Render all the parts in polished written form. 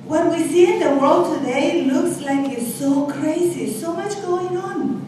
what we see in the world today looks like it's so crazy, so much going on.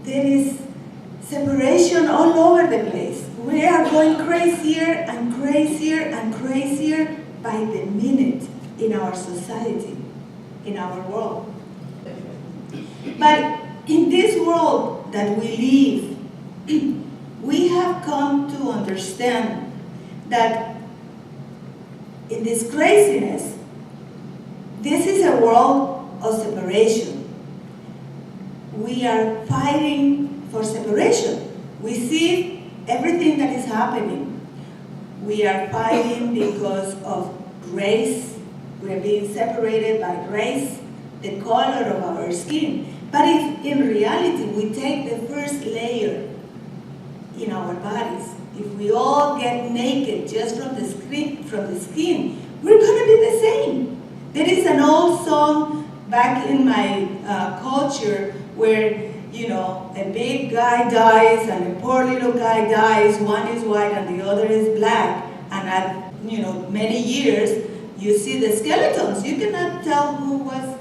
There is separation all over the place. We are going crazier and crazier and crazier by the minute in our society, in our world. But in this world that we live, we have come to understand that in this craziness, this is a world of separation. We are fighting for separation. We see everything that is happening. We are fighting because of race. We are being separated by race, the color of our skin. But if in reality we take the first layer in our bodies, if we all get naked just from the skin, we're going to be the same. There is an old song back in my culture where, you know, a big guy dies and a poor little guy dies. One is white and the other is black. And at, you know, many years, you see the skeletons. You cannot tell who was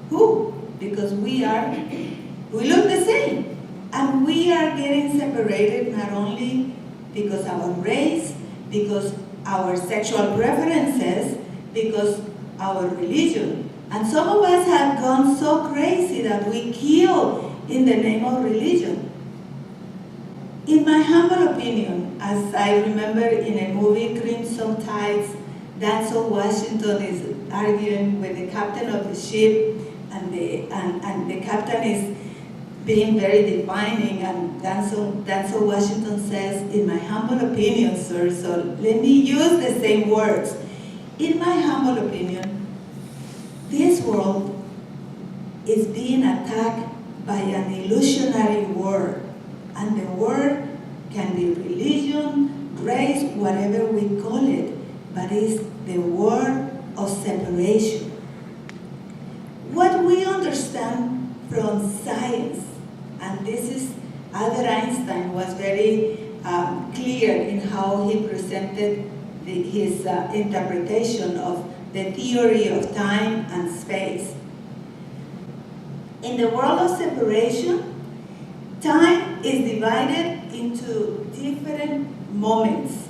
who because we look the same. And we are getting separated not only because our race, because our sexual preferences, because our religion. And some of us have gone so crazy that we kill in the name of religion. In my humble opinion, as I remember in a movie, Crimson Tides, Denzel Washington is arguing with the captain of the ship, and the captain is being very defining, and Denzel Washington says, in my humble opinion, sir, so let me use the same words. In my humble opinion, this world is being attacked by an illusionary word. And the word can be religion, race, whatever we call it, but it's the word of separation. What we understand from science, and this is, Albert Einstein was very clear in how he presented his interpretation of the theory of time and space. In the world of separation, time is divided into different moments,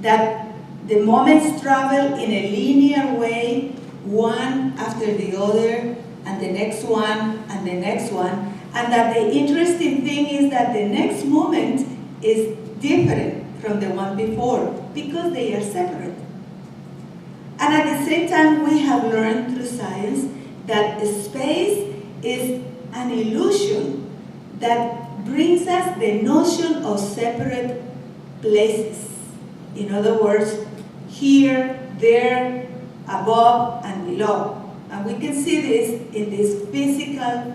that the moments travel in a linear way, one after the other, and the next one, and the next one, and that the interesting thing is that the next moment is different from the one before, because they are separate. And at the same time, we have learned through science that space is an illusion that brings us the notion of separate places. In other words, here, there, above, and below. And we can see this in these physical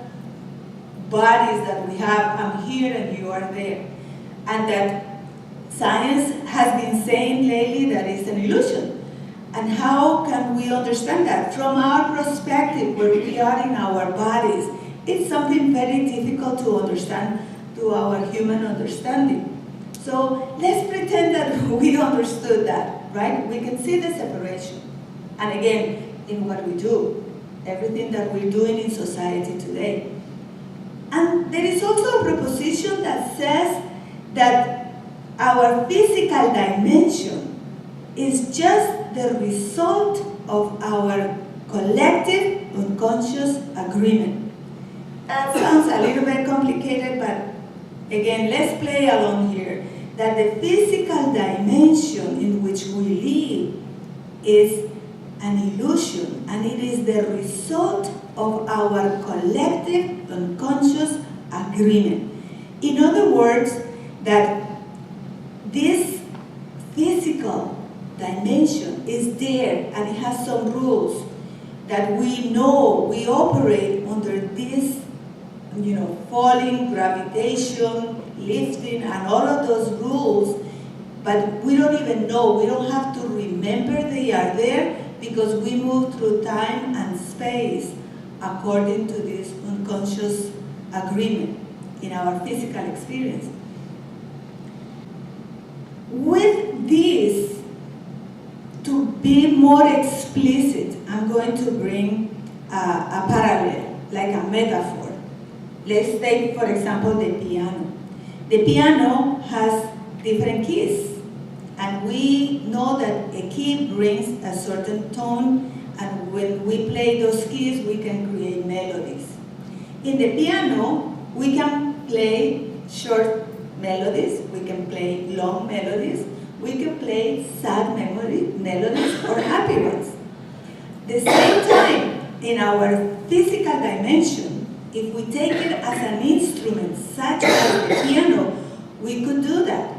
bodies that we have. I'm here and you are there. And that science has been saying lately that it's an illusion. And how can we understand that? From our perspective, where we are in our bodies, it's something very difficult to understand to our human understanding. So let's pretend that we understood that, right? We can see the separation. And again, in what we do, everything that we're doing in society today. And there is also a proposition that says that our physical dimension is just the result of our collective unconscious agreement. That sounds a little bit complicated, but again, let's play along here. That the physical dimension in which we live is an illusion, and it is the result of our collective unconscious agreement. In other words, that this physical dimension is there and it has some rules that we know we operate under this, falling, gravitation, lifting, and all of those rules, but we don't even know, we don't have to remember they are there because we move through time and space according to this unconscious agreement in our physical experience. With this, to be more explicit, I'm going to bring a parallel, like a metaphor. Let's take, for example, the piano. The piano has different keys, and we know that a key brings a certain tone, and when we play those keys, we can create melodies. In the piano, we can play short melodies, we can play long melodies, we can play sad melodies or happy ones. The same time, in our physical dimension, if we take it as an instrument, such as the piano, we could do that.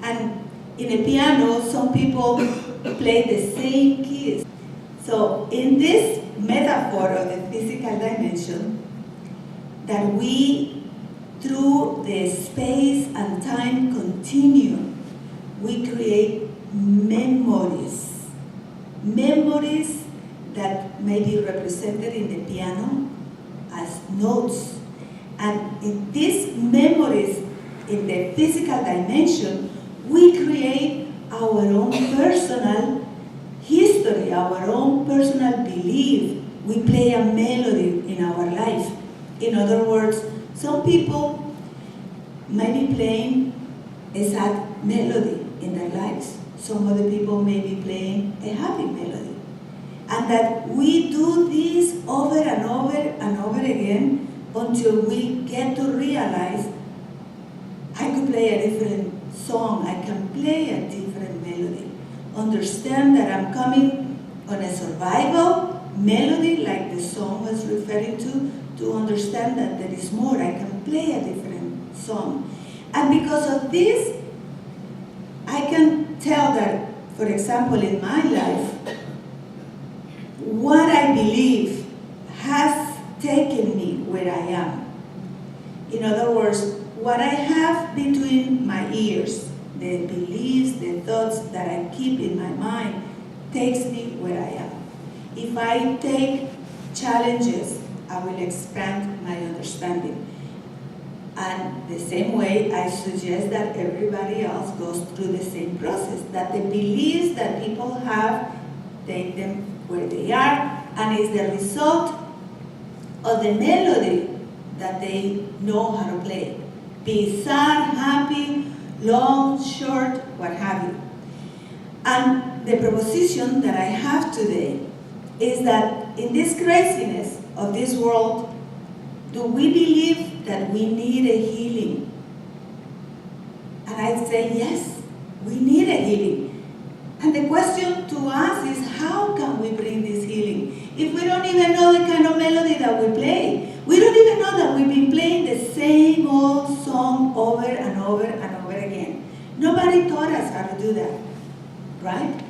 And in a piano, some people play the same keys. So in this metaphor of the physical dimension, that we, through the space and time continuum, we create memories. Memories that may be represented in the piano as notes. And in these memories in the physical dimension, we create our own personal history, our own personal belief. We play a melody in our life. In other words, some people may be playing a sad melody in their lives. Some other people may be playing a happy melody. And that we do this over and over and over again until we get to realize, I could play a different song, I can play a different melody. Understand that I'm coming on a survival melody, like the song was referring to understand that there is more, I can play a different song. And because of this, I can tell that, for example, in my life, what I believe has taken me where I am. In other words, what I have between my ears, the beliefs, the thoughts that I keep in my mind, takes me where I am. If I take challenges, I will expand my understanding. And the same way, I suggest that everybody else goes through the same process, that the beliefs that people have, take them where they are, and is the result of the melody that they know how to play. Be sad, happy, long, short, what have you. And the proposition that I have today is that in this craziness of this world, do we believe that we need a healing? And I say, yes, we need a healing. And the question to us is, how can we bring this healing? If we don't even know the kind of melody that we play, we don't even know that we've been playing the same old song over and over and over again. Nobody taught us how to do that, right?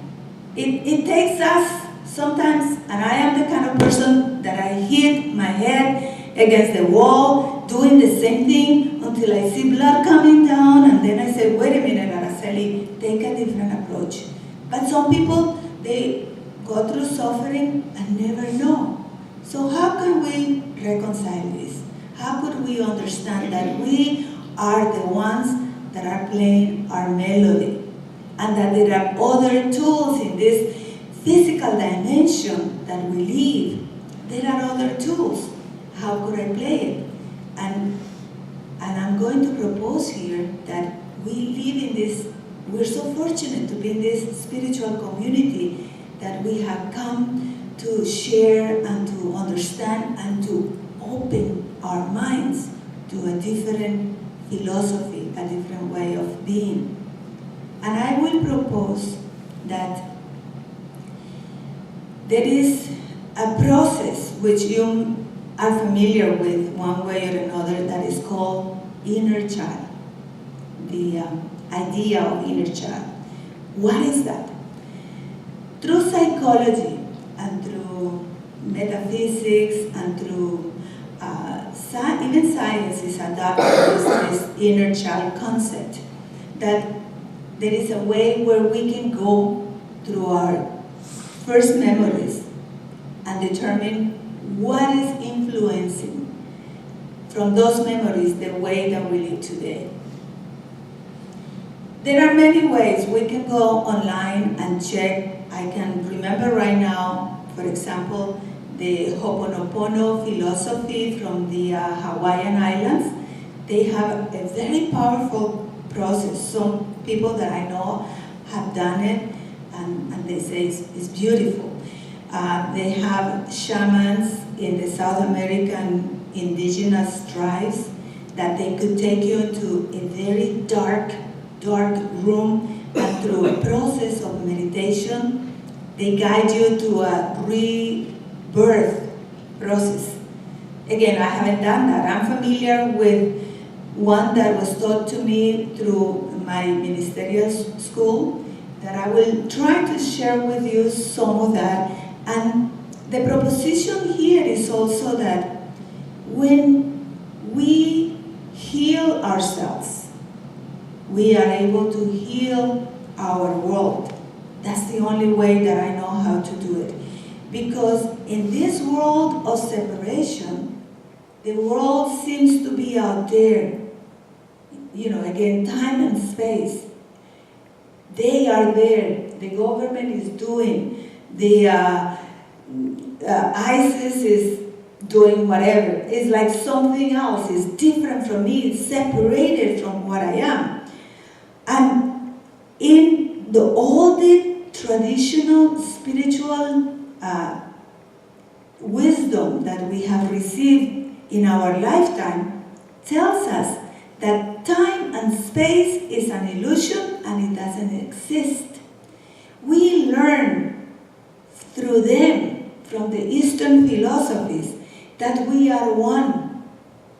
It takes us sometimes, and I am the kind of person that I hit my head against the wall, doing the same thing until I see blood coming down, and then I say, wait a minute, Araceli, take a different approach. But some people, they go through suffering and never know. So how can we reconcile this? How could we understand that we are the ones that are playing our melody, and that there are other tools in this physical dimension that we live? There are other tools. How could I play it? And I'm going to propose here that we live in this, we're so fortunate to be in this spiritual community that we have come to share and to understand and to open our minds to a different philosophy, a different way of being. And I will propose that there is a process which you are familiar with one way or another that is called inner child, the idea of inner child. What is that? Through psychology and through metaphysics and through even science is adopting this inner child concept, that there is a way where we can go through our first memories and determine what is influencing from those memories the way that we live today. There are many ways we can go online and check I can remember right now, for example, the Ho'oponopono philosophy from the Hawaiian Islands. They have a very powerful process. Some people that I know have done it, and they say it's beautiful. They have shamans in the South American indigenous tribes that they could take you to a very dark room, and through a process of meditation, they guide you to a rebirth process. Again, I haven't done that. I'm familiar with one that was taught to me through my ministerial school, that I will try to share with you some of that. And the proposition here is also that when we heal ourselves, we are able to heal our world. That's the only way that I know how to do it. Because in this world of separation, the world seems to be out there. You know, again, time and space. They are there. The government is doing. The ISIS is doing whatever. It's like something else. It's different from me. It's separated from what I am. And in the old traditional spiritual wisdom that we have received in our lifetime tells us that time and space is an illusion and it doesn't exist. We learn through them, from the Eastern philosophies, that we are one.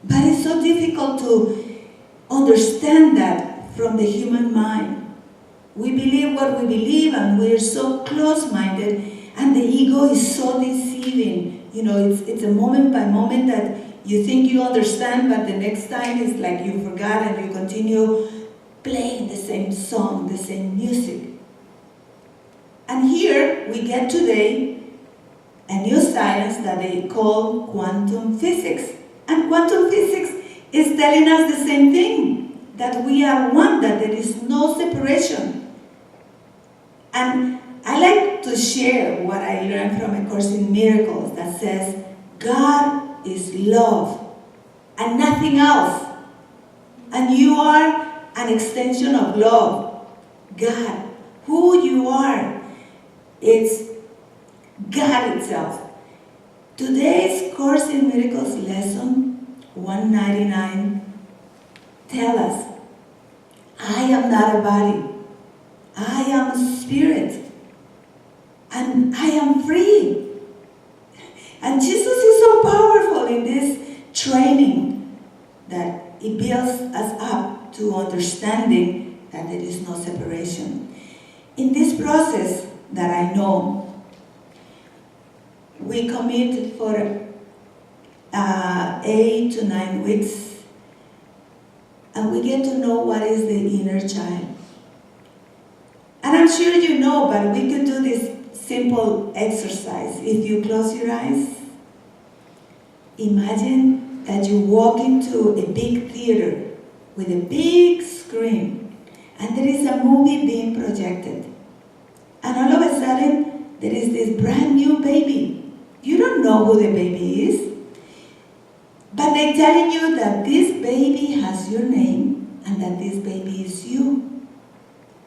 But it's so difficult to understand that from the human mind. We believe what we believe, and we're so close-minded, and the ego is so deceiving. You know, it's a moment by moment that you think you understand, but the next time it's like you forgot and you continue playing the same song, the same music. And here we get today a new science that they call quantum physics. And quantum physics is telling us the same thing, that we are one, that there is no separation. And I like to share what I learned from A Course in Miracles that says, God is love and nothing else. And you are an extension of love. God, who you are, it's God itself. Today's Course in Miracles lesson 199 tell us, I am not a body. I am a spirit. And I am free. And Jesus is so powerful in this training that it builds us up to understanding that there is no separation. In this process that I know, we commit for 8 to 9 weeks, and we get to know what is the inner child. And I'm sure you know, but we could do this simple exercise. If you close your eyes, imagine that you walk into a big theater with a big screen, and there is a movie being projected. And all of a sudden, there is this brand new baby. You don't know who the baby is, but they're telling you that this baby has your name and that this baby is you.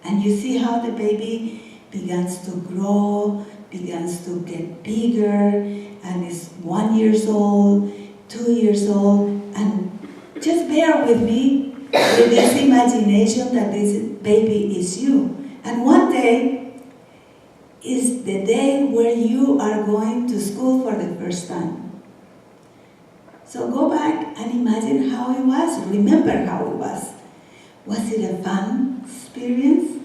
And you see how the baby begins to grow, begins to get bigger, and is 1 year old, 2 years old, and just bear with me with this imagination that this baby is you. And one day is the day where you are going to school for the first time. So go back and imagine how it was. Remember how it was. Was it a fun experience?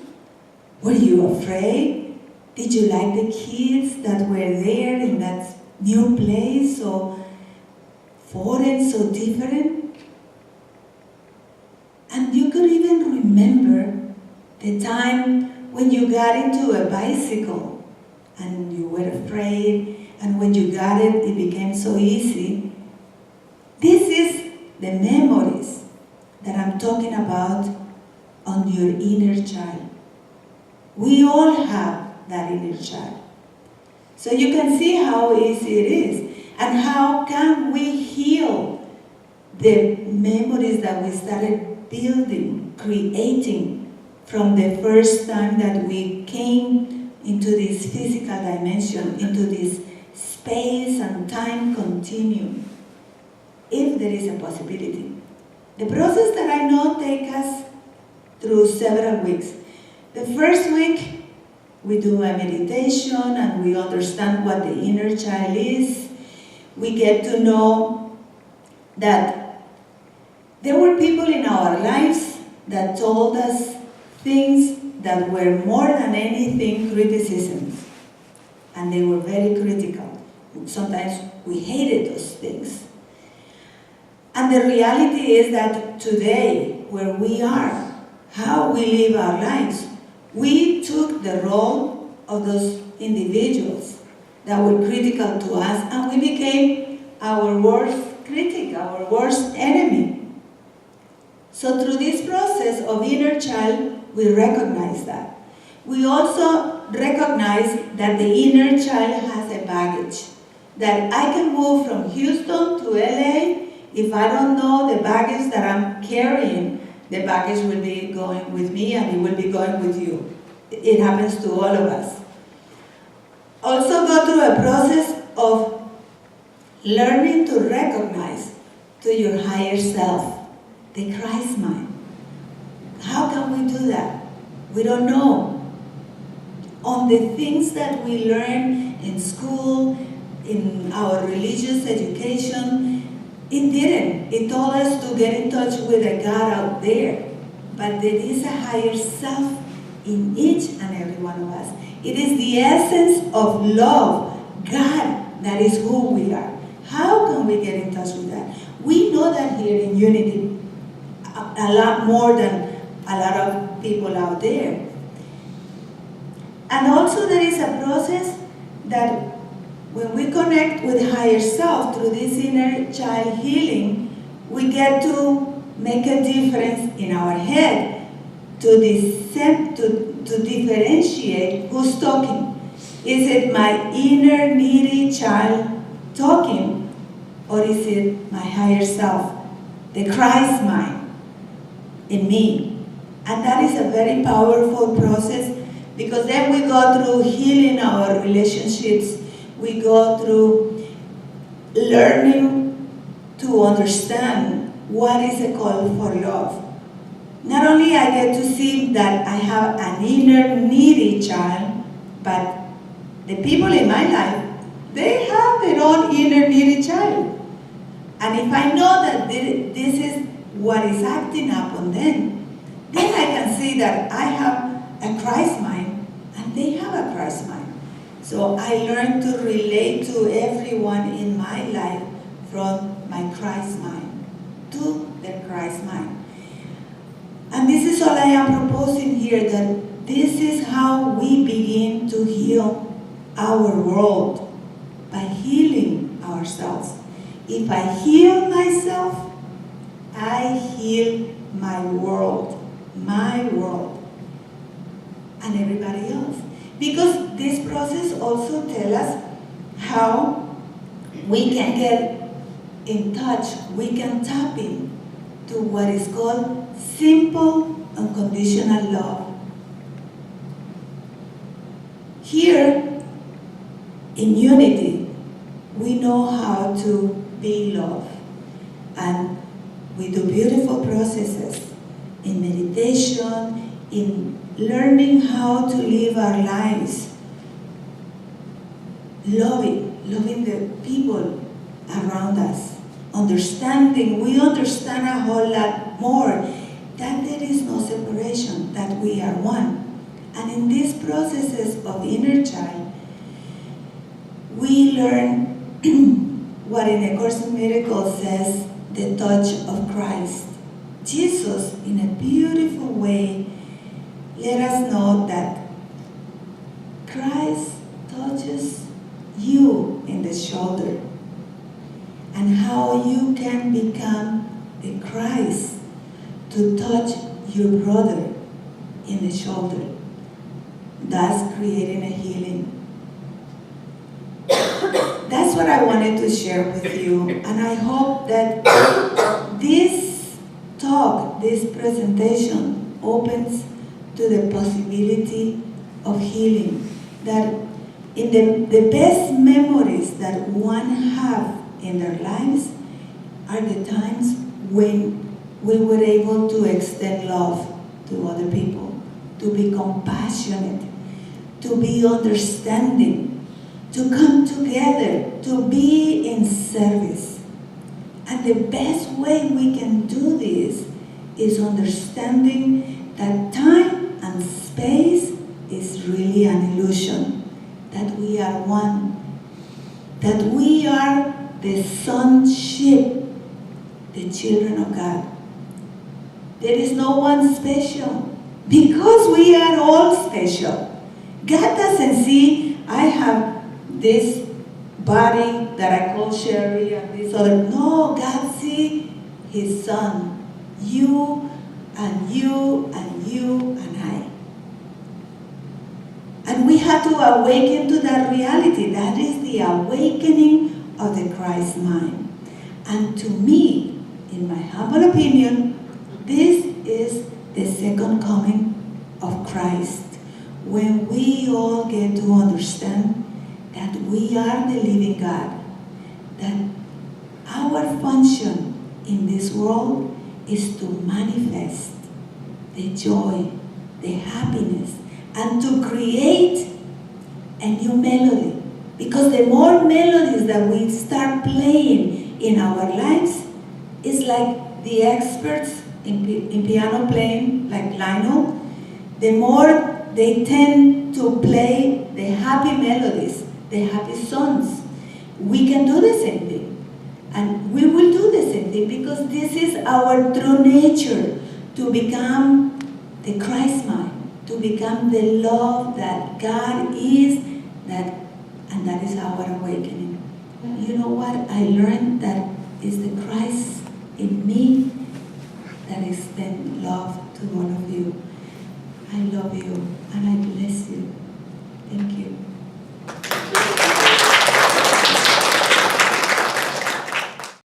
Were you afraid? Did you like the kids that were there in that new place, so foreign, so different? And you could even remember the time when you got into a bicycle and you were afraid, and when you got it, it became so easy. This is the memories that I'm talking about on your inner child. We all have that inner child. So you can see how easy it is, and how can we heal the memories that we started building, creating from the first time that we came into this physical dimension, into this space and time continuum, if there is a possibility. The process that I know takes us through several weeks. The first week, we do a meditation and we understand what the inner child is. We get to know that there were people in our lives that told us things that were more than anything criticisms. And they were very critical. Sometimes we hated those things. And the reality is that today, where we are, how we live our lives, we took the role of those individuals that were critical to us, and we became our worst critic, our worst enemy. So through this process of inner child, we recognize that. We also recognize that the inner child has a baggage, that I can move from Houston to LA. If I don't know the baggage that I'm carrying, the baggage will be going with me and it will be going with you. It happens to all of us. Also go through a process of learning to recognize to your higher self, the Christ mind. How can we do that? We don't know. On the things that we learn in school, in our religious education, it didn't. It told us to get in touch with a God out there. But there is a higher self in each and every one of us. It is the essence of love, God, that is who we are. How can we get in touch with that? We know that here in Unity, a lot more than a lot of people out there. And also there is a process that when we connect with higher self through this inner child healing, we get to make a difference in our head to differentiate who's talking. Is it my inner needy child talking, or is it my higher self, the Christ mind in me? And that is a very powerful process, because then we go through healing our relationships. We go through learning to understand what is a call for love. Not only I get to see that I have an inner needy child, but the people in my life, they have their own inner needy child. And if I know that this is what is acting up on them, then I can see that I have a Christ mind and they have a Christ mind. So I learned to relate to everyone in my life from my Christ mind to the Christ mind. And this is all I am proposing here, that this is how we begin to heal our world, by healing ourselves. If I heal myself, I heal my world, and everybody else. Because this process also tells us how we can get in touch, we can tap in to what is called simple unconditional love. Here in Unity, we know how to be love, and we do beautiful processes in meditation, in learning how to live our lives, loving the people around us, we understand a whole lot more that there is no separation, that we are one. And in these processes of inner child, we learn what in A Course in Miracles says, the touch of Christ. Jesus, in a beautiful way, let us know that Christ touches you in the shoulder, and how you can become the Christ to touch your brother in the shoulder. thus creating a healing. That's what I wanted to share with you, and I hope that this talk, this presentation, opens to the possibility of healing. That in the best memories that one have in their lives are the times when we were able to extend love to other people, to be compassionate, to be understanding, to come together, to be in service. And the best way we can do this is understanding that time and space is really an illusion, that we are one, that we are the sonship, the children of God. There is no one special, because we are all special. God doesn't see, I have this body that I call Sherry and this other. No, God see His Son. You and you and you and I. And we have to awaken to that reality. That is the awakening of the Christ mind. And to me, in my humble opinion, this is the second coming of Christ. When we all get to understand that we are the living God, that our function in this world is to manifest the joy, the happiness, and to create a new melody. Because the more melodies that we start playing in our lives, it's like the experts in piano playing, like Lionel, the more they tend to play the happy melodies, the happy songs. We can do the same thing. And we will do the same thing, because this is our true nature, to become the Christ mind, to become the love that God is, and that is our awakening. You know what? I learned that is the Christ in me that extends love to all of you. I love you and I bless you. Thank you.